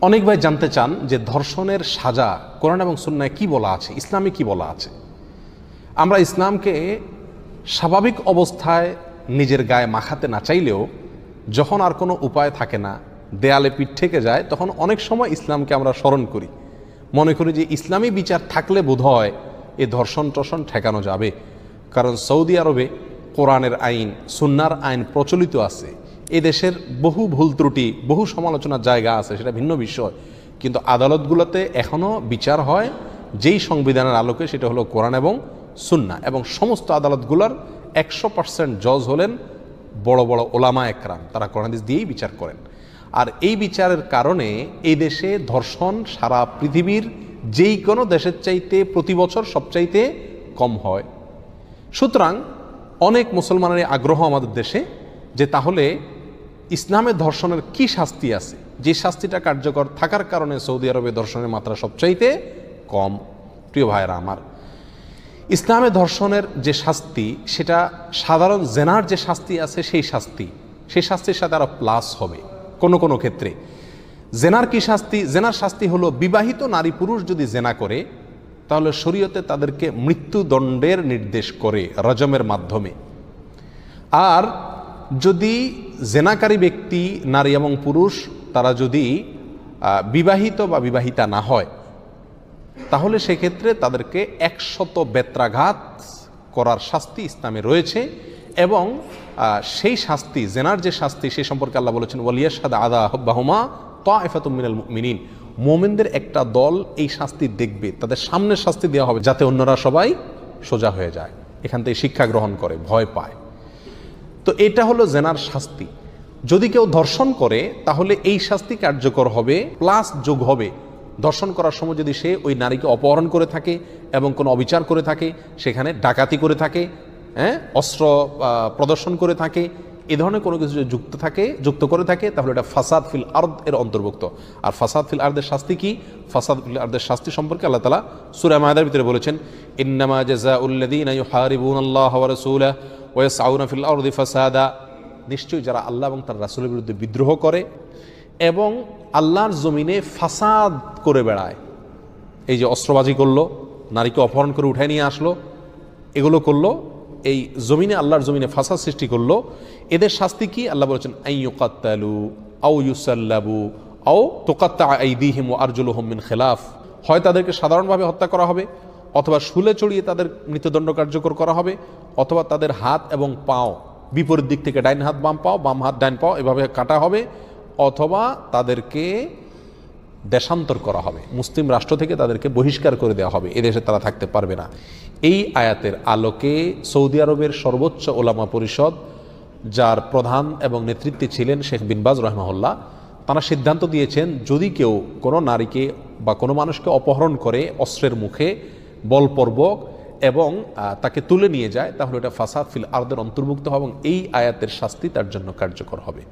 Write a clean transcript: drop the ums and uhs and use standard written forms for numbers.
অনেক ভাই জানতে চান যে ধর্ষণের সাজা কোরআন এবং সুন্নায় কি বলা আছে, ইসলামে কি বলা আছে। আমরা ইসলামকে স্বাভাবিক অবস্থায় নিজের গায়ে মাখাতে না চাইলেও যখন আর কোনো উপায় থাকে না, দেয়ালে পিঠ থেকে যায়, তখন অনেক সময় ইসলামকে আমরা স্মরণ করি, মনে করি যে ইসলামী বিচার থাকলে বোধহয় এ ধর্ষণ টর্ষণ ঠেকানো যাবে। কারণ সৌদি আরবে কোরআনের আইন, সুন্নার আইন প্রচলিত আছে। এ দেশের বহু ভুল ত্রুটি, বহু সমালোচনার জায়গা আছে, সেটা ভিন্ন বিষয়, কিন্তু আদালতগুলোতে এখনও বিচার হয় যেই সংবিধানের আলোকে, সেটা হলো কোরআন এবং সুন্না। এবং সমস্ত আদালতগুলোর 100% জজ হলেন বড় বড় ওলামা একরাম, তারা কোরআন হাদিস দিয়েই বিচার করেন। আর এই বিচারের কারণে এই দেশে ধর্ষণ সারা পৃথিবীর যেই কোনো দেশের চাইতে প্রতি বছর সবচাইতে কম হয়। সুতরাং অনেক মুসলমানের আগ্রহ আমাদের দেশে যে তাহলে ইসলামের ধর্ষণের কি শাস্তি আছে, যে শাস্তিটা কার্যকর থাকার কারণে সৌদি আরবে ধর্ষণের মাত্রা সবচাইতে কম। প্রিয় ভাইয়েরা আমার, ইসলামে ধর্ষণের যে শাস্তি সেটা সাধারণ জেনার যে শাস্তি আছে সেই শাস্তির সাথে আরও প্লাস হবে। কোনো ক্ষেত্রে জেনার কি শাস্তি? জেনার শাস্তি হলো বিবাহিত নারী পুরুষ যদি জেনা করে তাহলে শরীয়তে তাদেরকে মৃত্যুদণ্ডের নির্দেশ করে রজমের মাধ্যমে। আর যদি জেনাকারী ব্যক্তি নারী এবং পুরুষ তারা যদি বিবাহিত বা বিবাহিতা না হয় তাহলে সেক্ষেত্রে তাদেরকে 100 বেত্রাঘাত করার শাস্তি ইসলামে রয়েছে। এবং সেই শাস্তি, জেনার যে শাস্তি, সে সম্পর্কে আল্লাহ বলেছেন ওয়ালিয়াশহাদ আযাবাহুমা তাইফাতুম মিনাল মুমিনিন, মুমিনদের একটা দল এই শাস্তি দেখবে, তাদের সামনে শাস্তি দেওয়া হবে যাতে অন্যরা সবাই সোজা হয়ে যায়, এখান থেকে শিক্ষা গ্রহণ করে, ভয় পায়। তো এটা হলো জেনার শাস্তি। যদি কেউ ধর্ষণ করে তাহলে এই শাস্তি কার্যকর হবে, প্লাস যোগ হবে ধর্ষণ করার সময় যদি সে ওই নারীকে অপহরণ করে থাকে এবং কোনো অবিচার করে থাকে, সেখানে ডাকাতি করে থাকে, অস্ত্র প্রদর্শন করে থাকে, এ ধরনের কোনো কিছু যুক্ত করে থাকে, তাহলে এটা ফাসাদ ফিল আরদ এর অন্তর্ভুক্ত। আর ফাসাদ ফিল আরদের শাস্তি কি? ফাসাদ ফিল আরদের শাস্তি সম্পর্কে আল্লাহ তাআলা সূরা মায়দার ভিতরে বলেছেন ইন্নামা জাযাউল্লাযীনা ইউহারিবুনাল্লাহা ওয়া রাসূলাহু ওয়া ইয়াসআউনা ফিল আরদি ফাসাদা, নিশ্চয়ই যারা আল্লাহ এবং তার রাসূলের বিরুদ্ধে বিদ্রোহ করে এবং আল্লাহর জমিনে ফাসাদ করে বেড়ায়, এই যে অস্ত্রবাজি করলো, নারীকে অপহরণ করে উঠায় নিয়ে আসলো, এগুলো করলো, এই জমিনে, আল্লাহর জমিনে ফাসাদ সৃষ্টি করলো, এদের শাস্তি কি? আল্লাহ বলেছেন আইয়ুকাত্তালু আও ইউসাল্লাবু আও তুকাত্তা আইদিহিম ওয়া আরজুলুহুম মিন খিলাফ, হয় তাদেরকে সাধারণভাবে হত্যা করা হবে, অথবা শুলে চড়িয়ে তাদের মৃত্যুদণ্ড কার্যকর করা হবে, অথবা তাদের হাত এবং পাও বিপরীত দিক থেকে, ডাইন হাত বাম পাও, বাম হাত ডাইন পাও, এভাবে কাটা হবে, অথবা তাদেরকে দেশান্তর করা হবে, মুসলিম রাষ্ট্র থেকে তাদেরকে বহিষ্কার করে দেওয়া হবে, এদেশে তারা থাকতে পারবে না। এই আয়াতের আলোকে সৌদি আরবের সর্বোচ্চ ওলামা পরিষদ, যার প্রধান এবং নেতৃত্বে ছিলেন শেখ বিন বাজ রাহিমাহুল্লাহ, তারা সিদ্ধান্ত দিয়েছেন যদি কেউ কোনো নারীকে বা কোনো মানুষকে অপহরণ করে অস্ত্রের মুখে বলপূর্বক এবং তাকে তুলে নিয়ে যায়, তাহলে এটা ফাসাদ ফিল আরদের অন্তর্ভুক্ত হবে এবং এই আয়াতের শাস্তি তার জন্য কার্যকর হবে।